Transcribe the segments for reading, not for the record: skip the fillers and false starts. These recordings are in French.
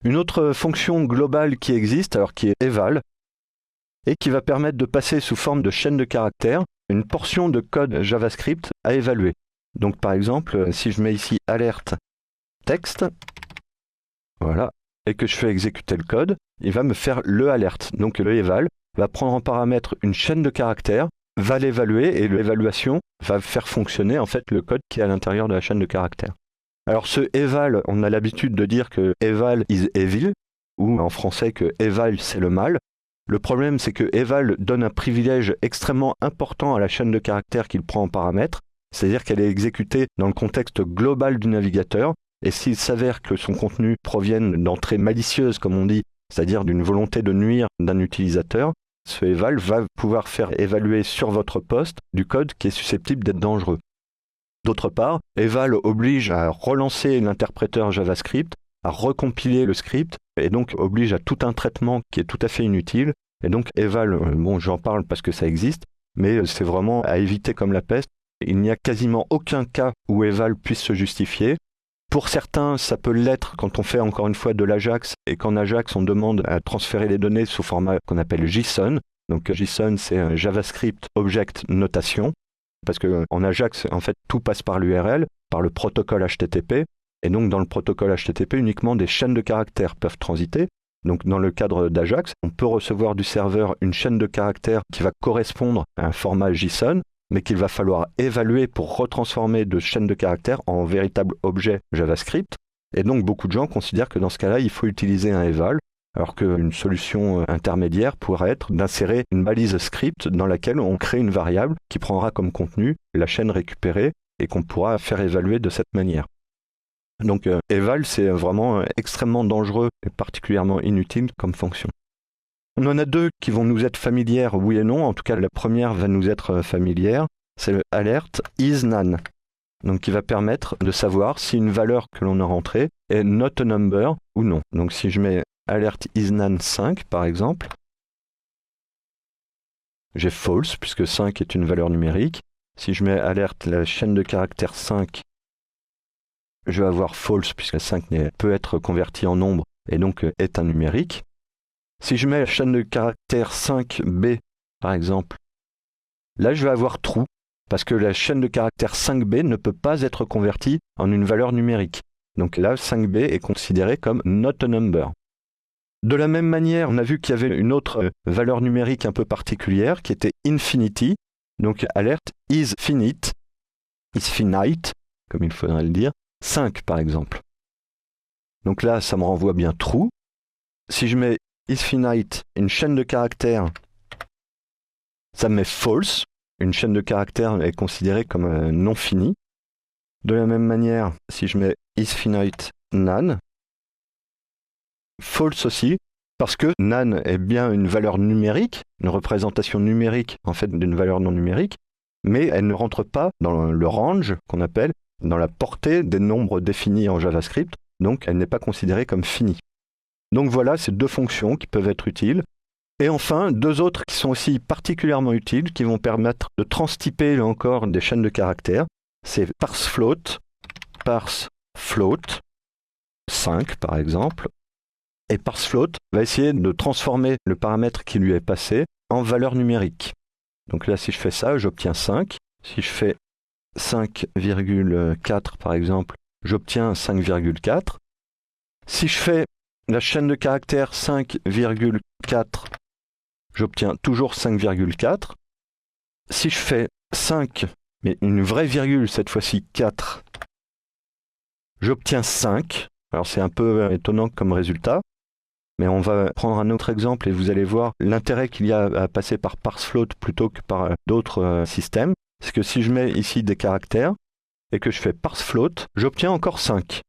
Une autre fonction globale qui existe, alors qui est eval, et qui va permettre de passer sous forme de chaîne de caractères une portion de code JavaScript à évaluer. Donc par exemple, si je mets ici alerte texte, voilà, et que je fais exécuter le code, il va me faire le alerte. Donc le eval va prendre en paramètre une chaîne de caractères, va l'évaluer, et l'évaluation va faire fonctionner en fait le code qui est à l'intérieur de la chaîne de caractères. Alors ce eval, on a l'habitude de dire que eval is evil, ou en français que eval c'est le mal. Le problème c'est que eval donne un privilège extrêmement important à la chaîne de caractères qu'il prend en paramètre, c'est-à-dire qu'elle est exécutée dans le contexte global du navigateur, et s'il s'avère que son contenu provienne d'entrées malicieuses, comme on dit, c'est-à-dire d'une volonté de nuire d'un utilisateur, ce eval va pouvoir faire évaluer sur votre poste du code qui est susceptible d'être dangereux. D'autre part, eval oblige à relancer l'interpréteur JavaScript, à recompiler le script, et donc oblige à tout un traitement qui est tout à fait inutile. Et donc eval, bon, j'en parle parce que ça existe, mais c'est vraiment à éviter comme la peste. Il n'y a quasiment aucun cas où eval puisse se justifier. Pour certains, ça peut l'être quand on fait encore une fois de l'Ajax, et qu'en Ajax, on demande à transférer les données sous format qu'on appelle JSON. Donc JSON, c'est un JavaScript Object Notation. Parce qu'en Ajax, en fait, tout passe par l'URL, par le protocole HTTP, et donc dans le protocole HTTP, uniquement des chaînes de caractères peuvent transiter. Donc dans le cadre d'Ajax, on peut recevoir du serveur une chaîne de caractères qui va correspondre à un format JSON, mais qu'il va falloir évaluer pour retransformer de chaînes de caractères en véritable objet JavaScript. Et donc beaucoup de gens considèrent que dans ce cas-là, il faut utiliser un eval, alors qu'une solution intermédiaire pourrait être d'insérer une balise script dans laquelle on crée une variable qui prendra comme contenu la chaîne récupérée et qu'on pourra faire évaluer de cette manière. Donc eval, c'est vraiment extrêmement dangereux et particulièrement inutile comme fonction. On en a deux qui vont nous être familières, oui et non. En tout cas, la première va nous être familière. C'est le alert is none. Donc qui va permettre de savoir si une valeur que l'on a rentrée est not a number ou non. Donc si je mets alert is none 5 par exemple, j'ai false puisque 5 est une valeur numérique. Si je mets alert la chaîne de caractères 5, je vais avoir false puisque 5 peut être converti en nombre et donc est un numérique. Si je mets la chaîne de caractères 5b par exemple, là je vais avoir true parce que la chaîne de caractères 5b ne peut pas être convertie en une valeur numérique. Donc là 5b est considéré comme not a number. De la même manière, on a vu qu'il y avait une autre valeur numérique un peu particulière qui était infinity. Donc alert is finite, comme il faudrait le dire, 5 par exemple. Donc là, ça me renvoie bien true. Si je mets is finite, une chaîne de caractères, ça me met false. Une chaîne de caractères est considérée comme non finie. De la même manière, si je mets is finite none, false aussi, parce que none est bien une valeur numérique, une représentation numérique en fait d'une valeur non numérique, mais elle ne rentre pas dans le range qu'on appelle, dans la portée des nombres définis en JavaScript, donc elle n'est pas considérée comme finie. Donc voilà ces deux fonctions qui peuvent être utiles. Et enfin, deux autres qui sont aussi particulièrement utiles, qui vont permettre de transtyper là encore des chaînes de caractères. C'est parsefloat 5 par exemple. Et parsefloat va essayer de transformer le paramètre qui lui est passé en valeur numérique. Donc là, si je fais ça, j'obtiens 5. Si je fais 5,4 par exemple, j'obtiens 5,4. Si je fais la chaîne de caractères 5,4, j'obtiens toujours 5,4. Si je fais 5, mais une vraie virgule, cette fois-ci 4, j'obtiens 5. Alors c'est un peu étonnant comme résultat, mais on va prendre un autre exemple et vous allez voir l'intérêt qu'il y a à passer par parsefloat plutôt que par d'autres systèmes. C'est que si je mets ici des caractères et que je fais parsefloat, j'obtiens encore 5.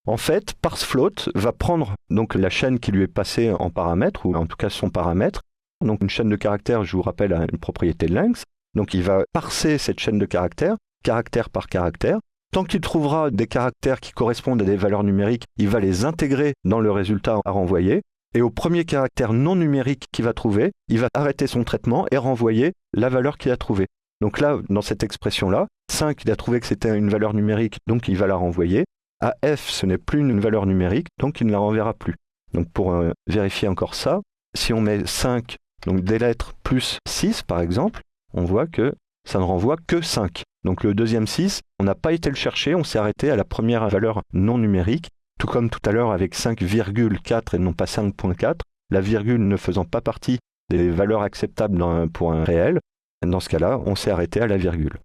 En fait, parsefloat va prendre donc la chaîne qui lui est passée en paramètre, ou en tout cas son paramètre. Donc une chaîne de caractères, je vous rappelle, a une propriété length. Donc il va parser cette chaîne de caractères, caractère par caractère. Tant qu'il trouvera des caractères qui correspondent à des valeurs numériques, il va les intégrer dans le résultat à renvoyer. Et au premier caractère non numérique qu'il va trouver, il va arrêter son traitement et renvoyer la valeur qu'il a trouvée. Donc là, dans cette expression-là, 5, il a trouvé que c'était une valeur numérique, donc il va la renvoyer. À F, ce n'est plus une valeur numérique, donc il ne la renverra plus. Donc pour vérifier encore ça, si on met 5, donc des lettres plus 6 par exemple, on voit que ça ne renvoie que 5. Donc le deuxième 6, on n'a pas été le chercher, on s'est arrêté à la première valeur non numérique, tout comme tout à l'heure avec 5,4 et non pas 5,4, la virgule ne faisant pas partie des valeurs acceptables pour un réel. Dans ce cas-là, on s'est arrêté à la virgule.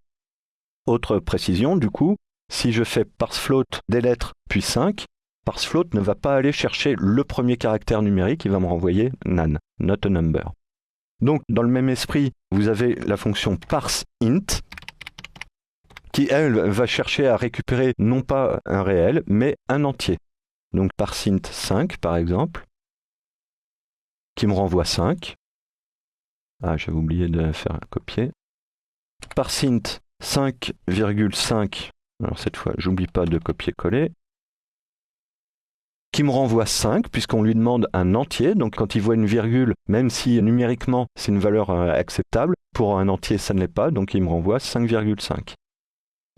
Autre précision, du coup, si je fais parsefloat des lettres puis 5, parsefloat ne va pas aller chercher le premier caractère numérique, il va me renvoyer nan, not a number. Donc, dans le même esprit, vous avez la fonction parseInt, qui, elle, va chercher à récupérer non pas un réel, mais un entier. Donc, parseInt 5, par exemple, qui me renvoie 5. Ah, j'avais oublié de faire un copier. ParseInt 5,5, alors cette fois, j'oublie pas de copier-coller, qui me renvoie 5, puisqu'on lui demande un entier. Donc quand il voit une virgule, même si numériquement c'est une valeur acceptable, pour un entier ça ne l'est pas, donc il me renvoie 5,5.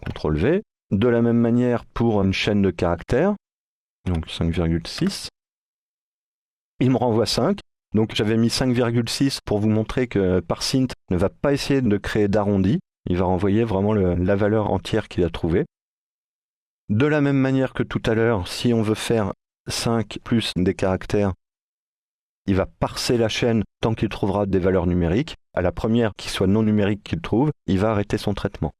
CTRL V. De la même manière pour une chaîne de caractères, donc 5,6, il me renvoie 5. Donc j'avais mis 5,6 pour vous montrer que parseInt ne va pas essayer de créer d'arrondi, il va renvoyer vraiment la valeur entière qu'il a trouvée. De la même manière que tout à l'heure, si on veut faire 5 plus des caractères, il va parser la chaîne tant qu'il trouvera des valeurs numériques. À la première qui soit non numérique qu'il trouve, il va arrêter son traitement.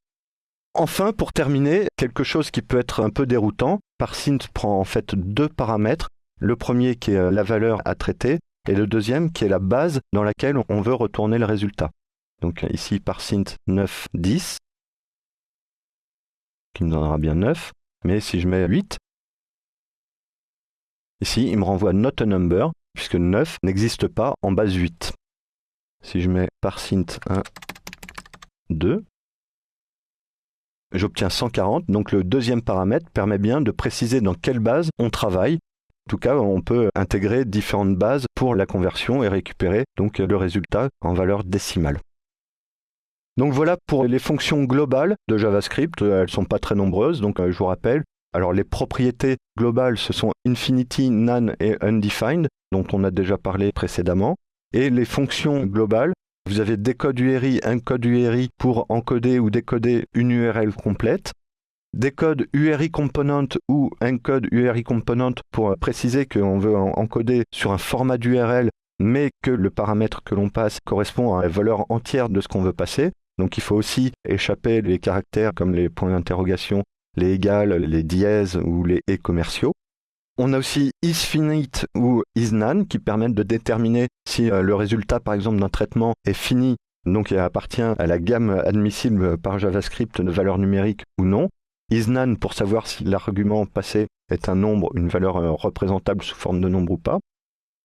Enfin, pour terminer, quelque chose qui peut être un peu déroutant, parseInt prend en fait deux paramètres. Le premier qui est la valeur à traiter et le deuxième qui est la base dans laquelle on veut retourner le résultat. Donc ici, parseInt 9, 10, qui me donnera bien 9. Mais si je mets 8, ici, il me renvoie not a number, puisque 9 n'existe pas en base 8. Si je mets parseInt 1, 2, j'obtiens 140. Donc le deuxième paramètre permet bien de préciser dans quelle base on travaille. En tout cas, on peut intégrer différentes bases pour la conversion et récupérer donc le résultat en valeur décimale. Donc voilà pour les fonctions globales de JavaScript. Elles ne sont pas très nombreuses, donc je vous rappelle. Alors les propriétés globales, ce sont infinity, none et undefined, dont on a déjà parlé précédemment. Et les fonctions globales, vous avez decode URI, encode URI pour encoder ou décoder une URL complète. Decode URI component ou encode URI component pour préciser qu'on veut encoder sur un format d'URL, mais que le paramètre que l'on passe correspond à la valeur entière de ce qu'on veut passer. Donc il faut aussi échapper les caractères comme les points d'interrogation, les égales, les dièses ou les et commerciaux. On a aussi isFinite ou isNone qui permettent de déterminer si le résultat par exemple d'un traitement est fini, donc il appartient à la gamme admissible par JavaScript de valeurs numériques ou non. isNone pour savoir si l'argument passé est un nombre, une valeur représentable sous forme de nombre ou pas.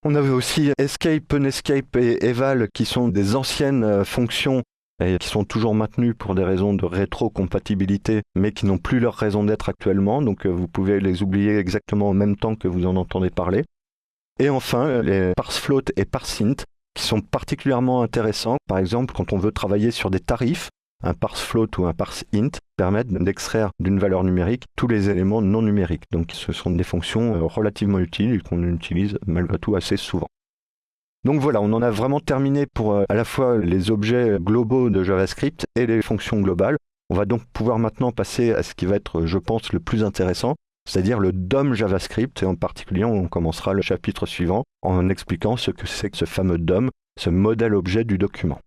On avait aussi escape, unescape et eval qui sont des anciennes fonctions et qui sont toujours maintenues pour des raisons de rétrocompatibilité, mais qui n'ont plus leur raison d'être actuellement, donc vous pouvez les oublier exactement en même temps que vous en entendez parler. Et enfin, les parsefloat et parseInt, qui sont particulièrement intéressants. Par exemple, quand on veut travailler sur des tarifs, un parsefloat ou un parseInt permettent d'extraire d'une valeur numérique tous les éléments non numériques. Donc ce sont des fonctions relativement utiles et qu'on utilise malgré tout assez souvent. Donc voilà, on en a vraiment terminé pour à la fois les objets globaux de JavaScript et les fonctions globales. On va donc pouvoir maintenant passer à ce qui va être, je pense, le plus intéressant, c'est-à-dire le DOM JavaScript, et en particulier on commencera le chapitre suivant en expliquant ce que c'est que ce fameux DOM, ce modèle objet du document.